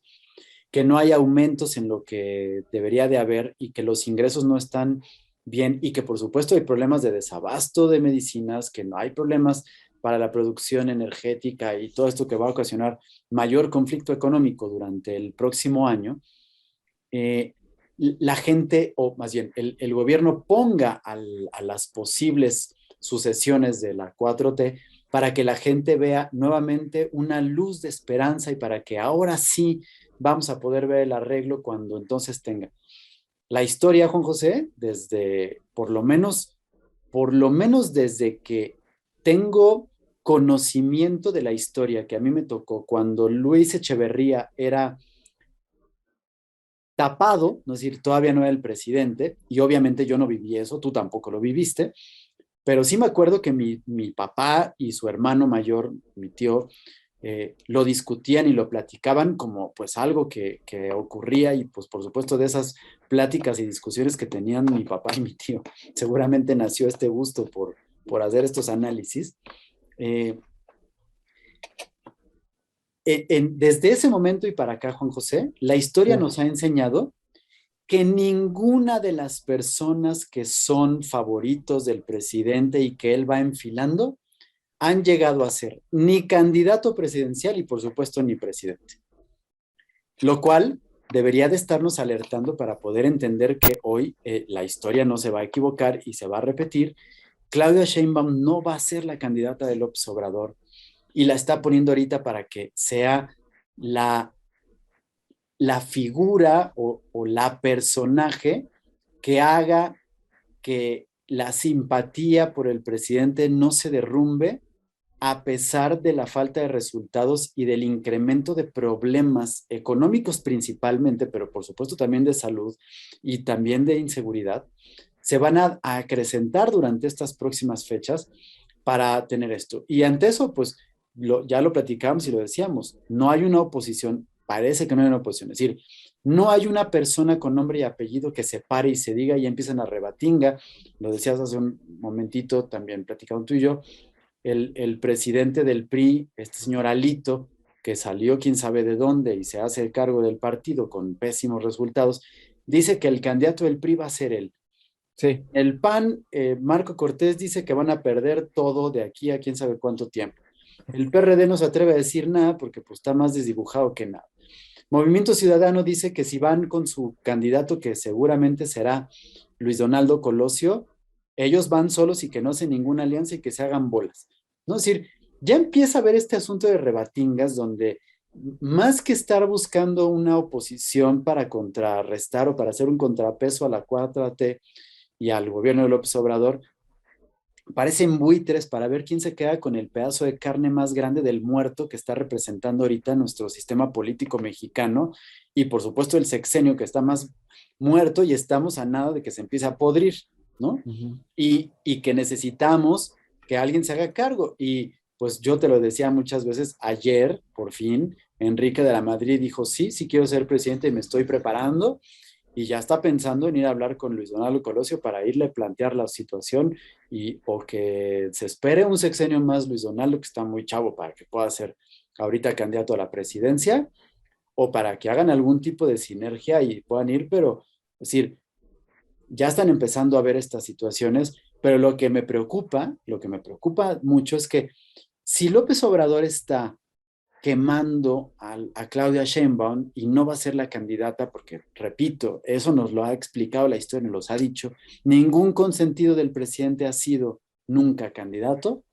que no hay aumentos en lo que debería de haber y que los ingresos no están bien y que por supuesto hay problemas de desabasto de medicinas, que no hay problemas para la producción energética y todo esto que va a ocasionar mayor conflicto económico durante el próximo año, eh, la gente, o más bien el gobierno ponga a las posibles sucesiones de la 4T para que la gente vea nuevamente una luz de esperanza y para que ahora sí vamos a poder ver el arreglo cuando entonces tenga. La historia, Juan José, desde por lo menos desde que tengo conocimiento de la historia que a mí me tocó cuando Luis Echeverría era tapado, no es decir, todavía no era el presidente, y obviamente yo no viví eso, tú tampoco lo viviste, Pero sí me acuerdo que mi papá y su hermano mayor, mi tío, lo discutían y lo platicaban como pues algo que ocurría y pues por supuesto de esas pláticas y discusiones que tenían mi papá y mi tío, seguramente nació este gusto por hacer estos análisis. Eh, desde ese momento y para acá, Juan José, la historia Sí. nos ha enseñado que ninguna de las personas que son favoritos del presidente y que él va enfilando han llegado a ser ni candidato presidencial y por supuesto ni presidente. Lo cual debería de estarnos alertando para poder entender que hoy la historia no se va a equivocar y se va a repetir. Claudia Sheinbaum no va a ser la candidata de López Obrador y la está poniendo ahorita para que sea la, la figura o la personaje que haga que la simpatía por el presidente no se derrumbe a pesar de la falta de resultados y del incremento de problemas económicos principalmente, pero por supuesto también de salud y también de inseguridad, se van a acrecentar durante estas próximas fechas para tener esto. Y ante eso, pues ya lo platicamos y lo decíamos, no hay una oposición, parece que no hay una oposición, es decir, no hay una persona con nombre y apellido que se pare y se diga y empiezan a rebatinga, lo decías hace un momentito, también platicamos tú y yo, el presidente del PRI, este señor Alito, que salió quién sabe de dónde y se hace cargo del partido con pésimos resultados, dice que el candidato del PRI va a ser él. Sí. El PAN, Marco Cortés dice que van a perder todo de aquí a quién sabe cuánto tiempo. El PRD no se atreve a decir nada porque pues, está más desdibujado que nada. Movimiento Ciudadano dice que si van con su candidato, que seguramente será Luis Donaldo Colosio, ellos van solos y que no hacen ninguna alianza y que se hagan bolas. ¿No? Es decir, ya empieza a haber este asunto de rebatingas donde más que estar buscando una oposición para contrarrestar o para hacer un contrapeso a la 4T y al gobierno de López Obrador, parecen buitres para ver quién se queda con el pedazo de carne más grande del muerto que está representando ahorita nuestro sistema político mexicano y por supuesto el sexenio que está más muerto y estamos a nada de que se empiece a podrir, ¿no? Ujú. Y que necesitamos que alguien se haga cargo. Y pues yo te lo decía muchas veces, ayer, por fin, Enrique de la Madrid dijo, sí, sí quiero ser presidente y me estoy preparando y ya está pensando en ir a hablar con Luis Donaldo Colosio para irle a plantear la situación y o que se espere un sexenio más Luis Donaldo, que está muy chavo para que pueda ser ahorita candidato a la presidencia, o para que hagan algún tipo de sinergia y puedan ir, pero es decir, ya están empezando a ver estas situaciones, pero lo que me preocupa mucho es que si López Obrador está quemando a Claudia Sheinbaum y no va a ser la candidata porque, repito, eso nos lo ha explicado la historia, nos lo ha dicho, ningún consentido del presidente ha sido nunca candidato.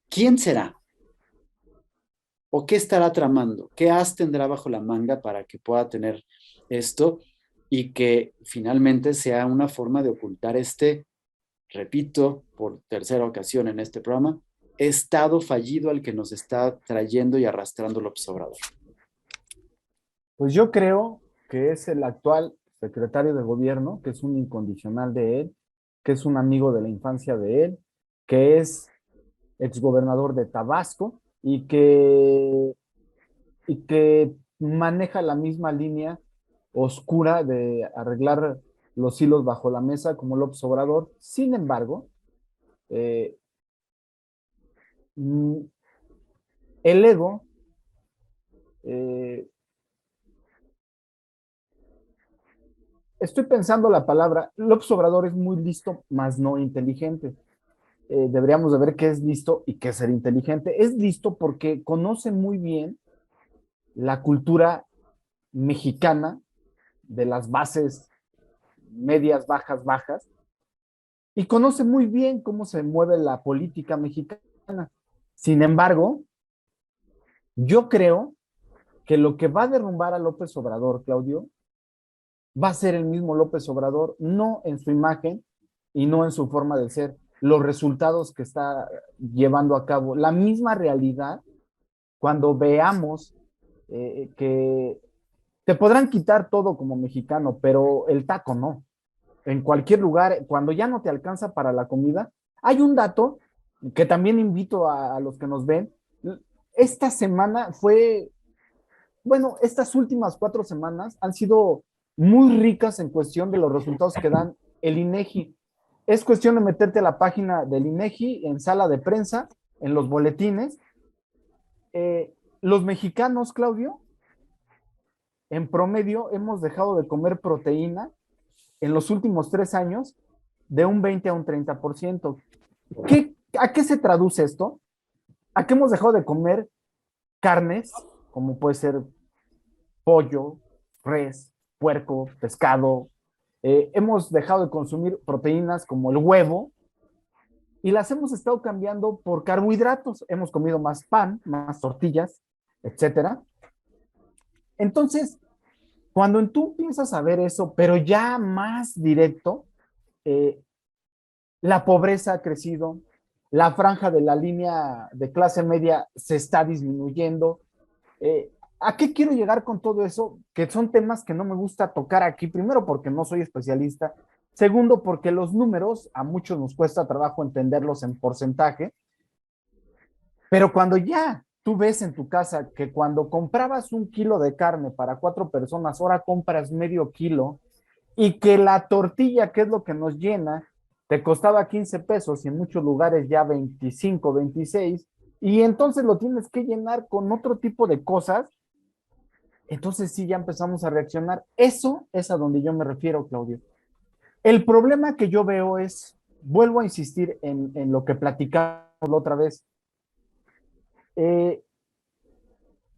¿Quién será? ¿O qué estará tramando? ¿Qué as tendrá bajo la manga para que pueda tener esto y que finalmente sea una forma de ocultar este, repito, por tercera ocasión en este programa, estado fallido al que nos está trayendo y arrastrando López Obrador? Pues yo creo que es el actual secretario de gobierno, que es un incondicional de él, que es un amigo de la infancia de él, que es exgobernador de Tabasco y que maneja la misma línea oscura de arreglar los hilos bajo la mesa como López Obrador. Sin embargo, eh, mm, el ego, eh, estoy pensando la palabra, López Obrador es muy listo, más no inteligente. Deberíamos de ver qué es listo y qué es ser inteligente. Es listo porque conoce muy bien la cultura mexicana de las bases medias, bajas, bajas, y conoce muy bien cómo se mueve la política mexicana. Sin embargo, yo creo que lo que va a derrumbar a López Obrador, Claudio, va a ser el mismo López Obrador, no en su imagen y no en su forma de ser, los resultados que está llevando a cabo, la misma realidad cuando veamos que te podrán quitar todo como mexicano, pero el taco no. en cualquier lugar, cuando ya no te alcanza para la comida. Hay un dato que también invito a los que nos ven. Esta semana fue, bueno, estas últimas 4 semanas han sido muy ricas en cuestión de los resultados que dan el INEGI. Es cuestión de meterte a la página del INEGI en sala de prensa, en los boletines. Los mexicanos, Claudio, en promedio hemos dejado de comer proteína en los últimos 3 años de un 20 a un 30%. ¿A qué se traduce esto? A que hemos dejado de comer carnes, como puede ser pollo, res, puerco, pescado. Hemos dejado de consumir proteínas como el huevo y las hemos estado cambiando por carbohidratos. Hemos comido más pan, más tortillas, etcétera. Entonces, cuando tú piensas a ver eso, pero ya más directo, eh, la pobreza ha crecido, la franja de la línea de clase media se está disminuyendo. Eh, ¿A qué quiero llegar con todo eso? Que son temas que no me gusta tocar aquí, primero porque no soy especialista, segundo porque los números a muchos nos cuesta trabajo entenderlos en porcentaje, pero cuando ya tú ves en tu casa que cuando comprabas 1 kilo de carne para 4 personas, ahora compras medio kilo y que la tortilla, que es lo que nos llena, te costaba 15 pesos y en muchos lugares ya 25, 26, y entonces lo tienes que llenar con otro tipo de cosas, entonces sí ya empezamos a reaccionar. Eso es a donde yo me refiero, Claudio. El problema que yo veo es, vuelvo a insistir en lo que platicamos la otra vez. Eh,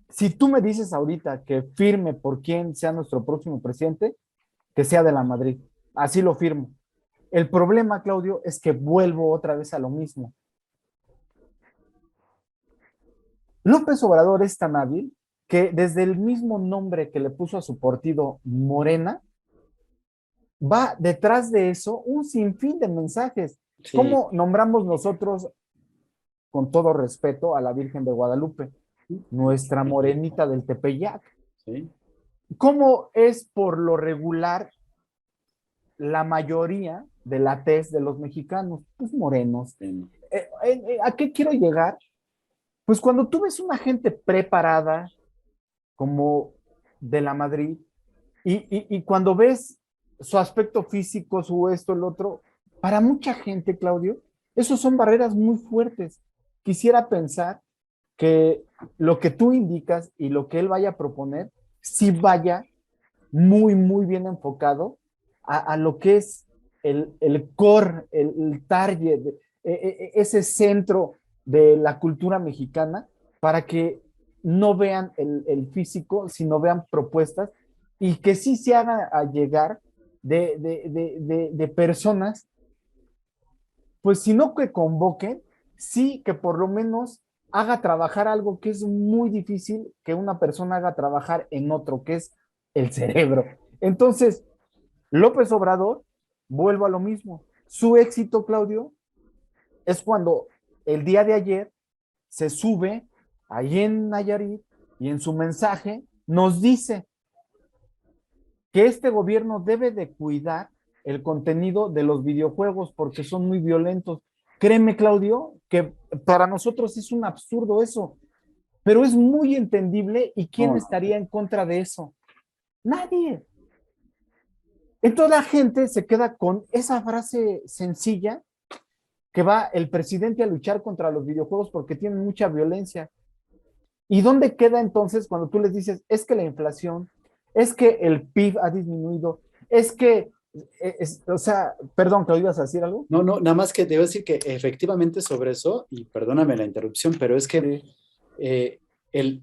si tú me dices ahorita que firme por quien sea nuestro próximo presidente, que sea de la Madrid, así lo firmo. El problema, Claudio, es que vuelvo otra vez a lo mismo. López Obrador es tan hábil que desde el mismo nombre que le puso a su partido, Morena, va detrás de eso un sinfín de mensajes. Sí, ¿Cómo nombramos nosotros, con todo respeto, a la Virgen de Guadalupe? Nuestra morenita del Tepeyac. sí, ¿Cómo es por lo regular la mayoría de la tez de los mexicanos? Pues morenos. sí, ¿A qué quiero llegar? Pues cuando tú ves una gente preparada como de la Madrid y cuando ves su aspecto físico, su esto, el otro, para mucha gente, Claudio, esos son barreras muy fuertes. Quisiera pensar que lo que tú indicas y lo que él vaya a proponer, sí vaya muy, muy bien enfocado a lo que es el core, el target, ese centro de la cultura mexicana, para que no vean el físico, sino vean propuestas y que sí se haga a llegar de personas, pues si no que convoquen, sí que por lo menos haga trabajar algo que es muy difícil que una persona haga trabajar en otro, que es el cerebro. Entonces, López Obrador, vuelvo a lo mismo. Su éxito, Claudio, es cuando el día de ayer se sube ahí en Nayarit y en su mensaje nos dice que este gobierno debe de cuidar el contenido de los videojuegos porque son muy violentos. Créeme, Claudio, que para nosotros es un absurdo eso, pero es muy entendible. ¿Y quién no, no, estaría en contra de eso? Nadie. Entonces la gente se queda con esa frase sencilla que va el presidente a luchar contra los videojuegos porque tienen mucha violencia. ¿Y dónde queda entonces cuando tú les dices, es que la inflación, es que el PIB ha disminuido, es que, o sea, perdón, ¿te ibas a decir algo? no, no, nada más que debo decir que efectivamente sobre eso, y perdóname la interrupción, pero es que Sí,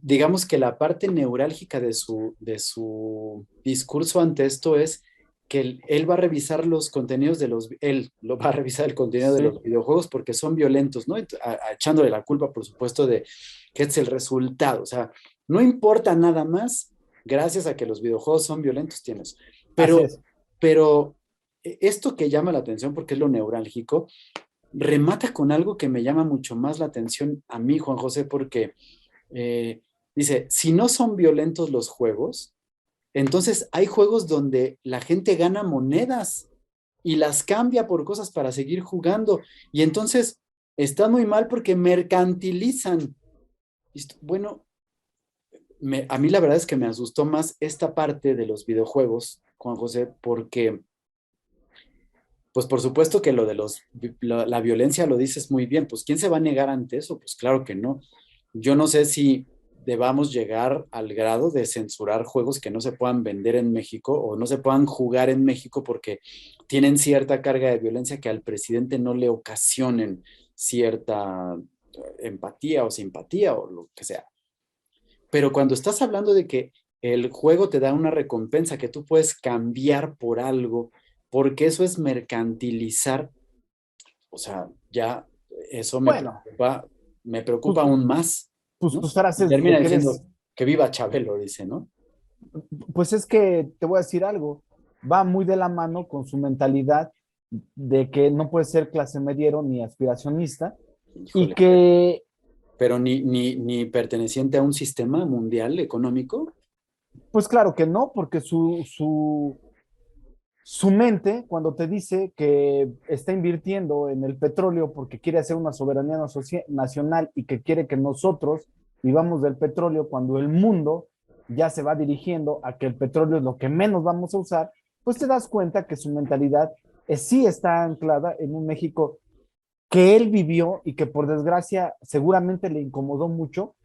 digamos que la parte neurálgica de su discurso ante esto es que él va a revisar los contenidos él lo va a revisar el contenido de sí, los videojuegos porque son violentos, ¿no? Echándole la culpa, por supuesto, de que es el resultado. O sea, no importa nada más, gracias a que los videojuegos son violentos, tienes. así Pero, es. pero esto que llama la atención porque es lo neurálgico, remata con algo que me llama mucho más la atención a mí, Juan José, porque eh, dice, si no son violentos los juegos, entonces hay juegos donde la gente gana monedas y las cambia por cosas para seguir jugando. Y entonces está muy mal porque mercantilizan. Bueno, a mí la verdad es que me asustó más esta parte de los videojuegos, Juan José, porque, pues por supuesto que lo de la violencia lo dices muy bien, pues ¿quién se va a negar ante eso? Pues claro que no. Yo no sé si debamos llegar al grado de censurar juegos que no se puedan vender en México o no se puedan jugar en México porque tienen cierta carga de violencia que al presidente no le ocasionen cierta empatía o simpatía o lo que sea. Pero cuando estás hablando de que el juego te da una recompensa que tú puedes cambiar por algo, porque eso es mercantilizar, o sea, ya eso Bueno, me preocupa pues, aún más, pues ¿no? tus Y frases de termina que diciendo eres, que viva Chabelo, dice, ¿no? pues es que te voy a decir algo, va muy de la mano con su mentalidad de que no puede ser clase mediero ni aspiracionista y Híjole, que, pero ni perteneciente a un sistema mundial económico. pues claro que no, porque su mente, cuando te dice que está invirtiendo en el petróleo porque quiere hacer una soberanía nacional y que quiere que nosotros vivamos del petróleo cuando el mundo ya se va dirigiendo a que el petróleo es lo que menos vamos a usar, pues te das cuenta que su mentalidad sí está anclada en un México que él vivió y que por desgracia seguramente le incomodó mucho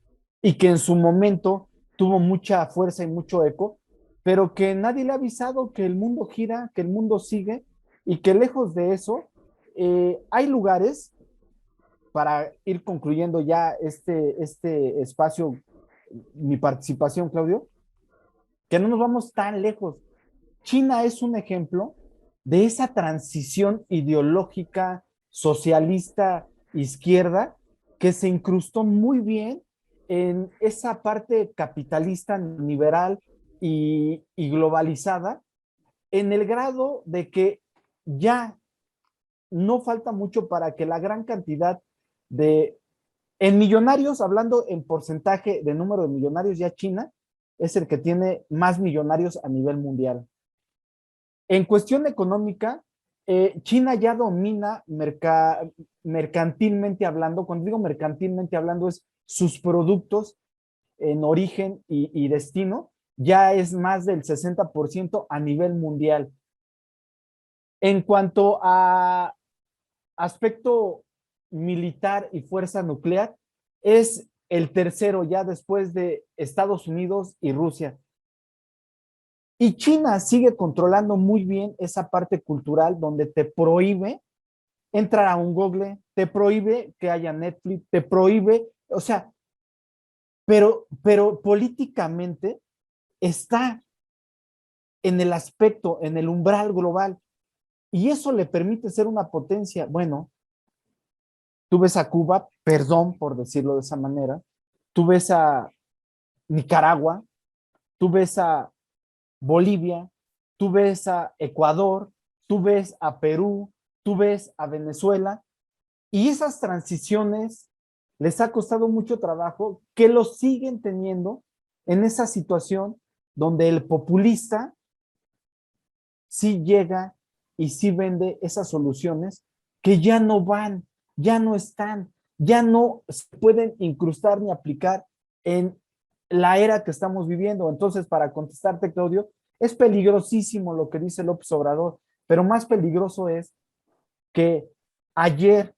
y que en su momento tuvo mucha fuerza y mucho eco, pero que nadie le ha avisado que el mundo gira, que el mundo sigue y que lejos de eso hay lugares para ir concluyendo ya este espacio, mi participación, Claudio, que no nos vamos tan lejos. China es un ejemplo de esa transición ideológica socialista izquierda que se incrustó muy bien en esa parte capitalista liberal y globalizada, en el grado de que ya no falta mucho para que la gran cantidad de, en millonarios, hablando en porcentaje de número de millonarios, ya China es el que tiene más millonarios a nivel mundial. En cuestión económica, China ya domina mercantilmente hablando. Cuando digo mercantilmente hablando, es sus productos en origen y destino, ya es más del 60% a nivel mundial. En cuanto a aspecto militar y fuerza nuclear, es el tercero ya después de Estados Unidos y Rusia. Y China sigue controlando muy bien esa parte cultural donde te prohíbe entrar a un Google, te prohíbe que haya Netflix, te prohíbe, o sea, pero políticamente está en el aspecto, en el umbral global, y eso le permite ser una potencia. Bueno, tú ves a Cuba, perdón por decirlo de esa manera, tú ves a Nicaragua, tú ves a Bolivia, tú ves a Ecuador, tú ves a Perú, tú ves a Venezuela, y esas transiciones les ha costado mucho trabajo que lo siguen teniendo en esa situación donde el populista sí llega y sí vende esas soluciones que ya no van, ya no están, ya no se pueden incrustar ni aplicar en la era que estamos viviendo. Entonces, para contestarte, Claudio, es peligrosísimo lo que dice López Obrador, pero más peligroso es que ayer,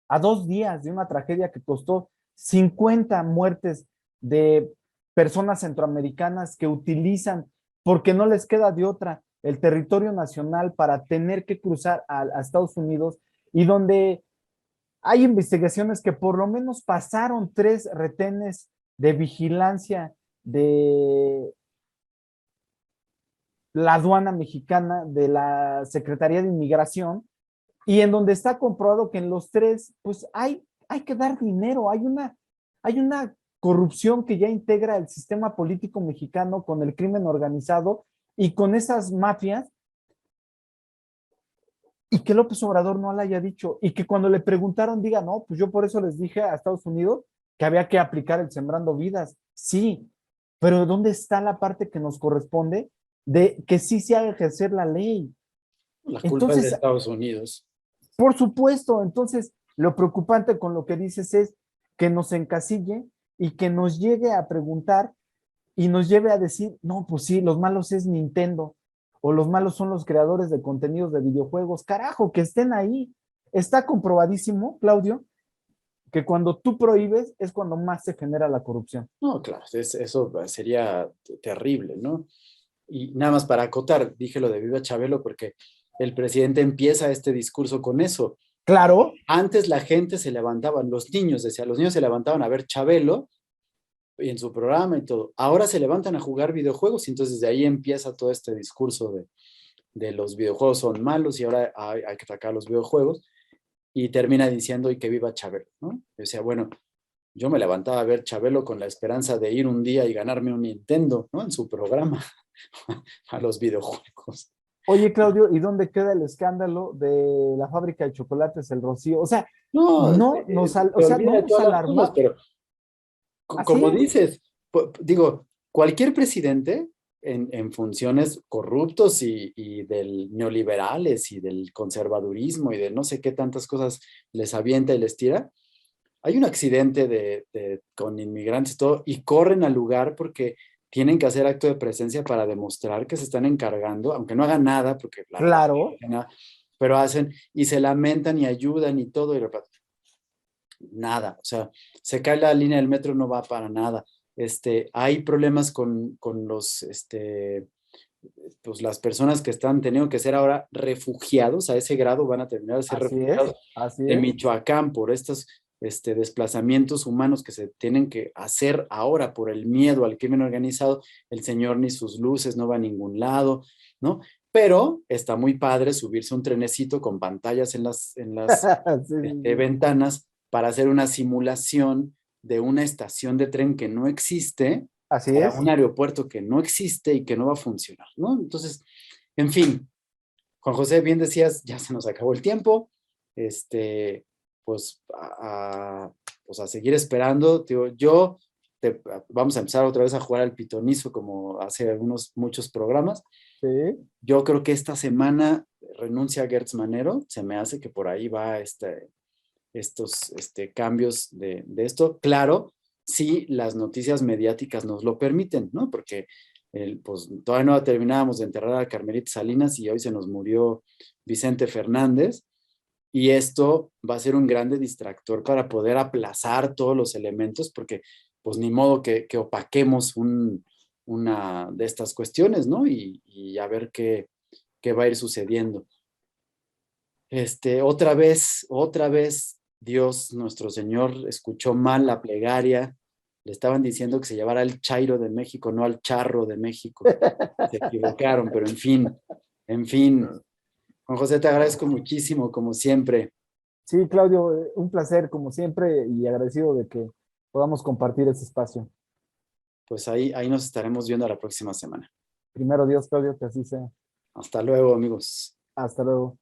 a 2 días de una tragedia que costó 50 muertes de personas centroamericanas que utilizan, porque no les queda de otra, el territorio nacional para tener que cruzar a Estados Unidos y donde hay investigaciones que por lo menos pasaron 3 retenes de vigilancia de la aduana mexicana, de la Secretaría de Inmigración, y en donde está comprobado que en los tres, pues hay que dar dinero, hay una corrupción que ya integra el sistema político mexicano con el crimen organizado y con esas mafias, y que López Obrador no le haya dicho, y que cuando le preguntaron diga, no, pues yo por eso les dije a Estados Unidos que había que aplicar el Sembrando Vidas. Sí, pero ¿dónde está la parte que nos corresponde de que sí se haga ejercer la ley? La culpa es de Entonces, Estados Unidos. por supuesto, entonces lo preocupante con lo que dices es que nos encasille y que nos llegue a preguntar y nos lleve a decir, no, pues sí, los malos es Nintendo o los malos son los creadores de contenidos de videojuegos. Carajo, que estén ahí. Está comprobadísimo, Claudio, que cuando tú prohíbes es cuando más se genera la corrupción. No, claro, eso sería terrible, ¿no? Y nada más para acotar, dije lo de Viva Chabelo porque el presidente empieza este discurso con eso. Claro. Antes la gente se levantaban, los niños, decía, los niños se levantaban a ver Chabelo y en su programa y todo. Ahora se levantan a jugar videojuegos y entonces de ahí empieza todo este discurso de los videojuegos son malos y ahora hay que atacar los videojuegos y termina diciendo y que viva Chabelo, ¿no? Yo decía, bueno, yo me levantaba a ver Chabelo con la esperanza de ir un día y ganarme un Nintendo, ¿no? En su programa a los videojuegos. Oye, Claudio, ¿y dónde queda el escándalo de la fábrica de chocolates, el Rocío? O sea, No, o te sea, olvida no de nos todas las cosas, alarma. pero Así como es, dices, digo, cualquier presidente en funciones corruptos y del neoliberales y del conservadurismo y de no sé qué tantas cosas les avienta y les tira, hay un accidente con inmigrantes y todo, y corren al lugar porque tienen que hacer acto de presencia para demostrar que se están encargando, aunque no hagan nada, porque la verdad, claro. pero hacen y se lamentan y ayudan y todo, y nada, o sea, se cae la línea del metro, no va para nada. Hay problemas con pues las personas que están teniendo que ser ahora refugiados, a ese grado van a terminar de ser Así es, refugiados así de es. Michoacán por estos desplazamientos humanos que se tienen que hacer ahora por el miedo al crimen organizado. El señor ni sus luces no va a ningún lado, ¿no? Pero está muy padre subirse a un trenecito con pantallas en las Sí, sí, sí. ventanas para hacer una simulación de una estación de tren que no existe Así para es. un aeropuerto que no existe y que no va a funcionar, ¿no? Entonces, en fin, Juan José, bien decías, ya se nos acabó el tiempo, pues pues a seguir esperando, digo, vamos a empezar otra vez a jugar al pitonizo como hace muchos programas. Sí. Yo creo que esta semana renuncia a Gertz Manero, se me hace que por ahí va estos cambios de esto. Claro, si las noticias mediáticas nos lo permiten, ¿no? Porque pues, todavía no terminábamos de enterrar a Carmelita Salinas y hoy se nos murió Vicente Fernández. Y esto va a ser un grande distractor para poder aplazar todos los elementos, porque pues ni modo que opaquemos una de estas cuestiones, ¿no? Y a ver qué va a ir sucediendo. Otra vez, Dios nuestro Señor escuchó mal la plegaria. Le estaban diciendo que se llevara al Chairo de México, no al Charro de México. Se equivocaron, pero en fin. Juan José, te agradezco muchísimo, como siempre. Sí, Claudio, un placer como siempre y agradecido de que podamos compartir este espacio. Pues ahí nos estaremos viendo la próxima semana. Primero Dios, Claudio, que así sea. Hasta luego, amigos. Hasta luego.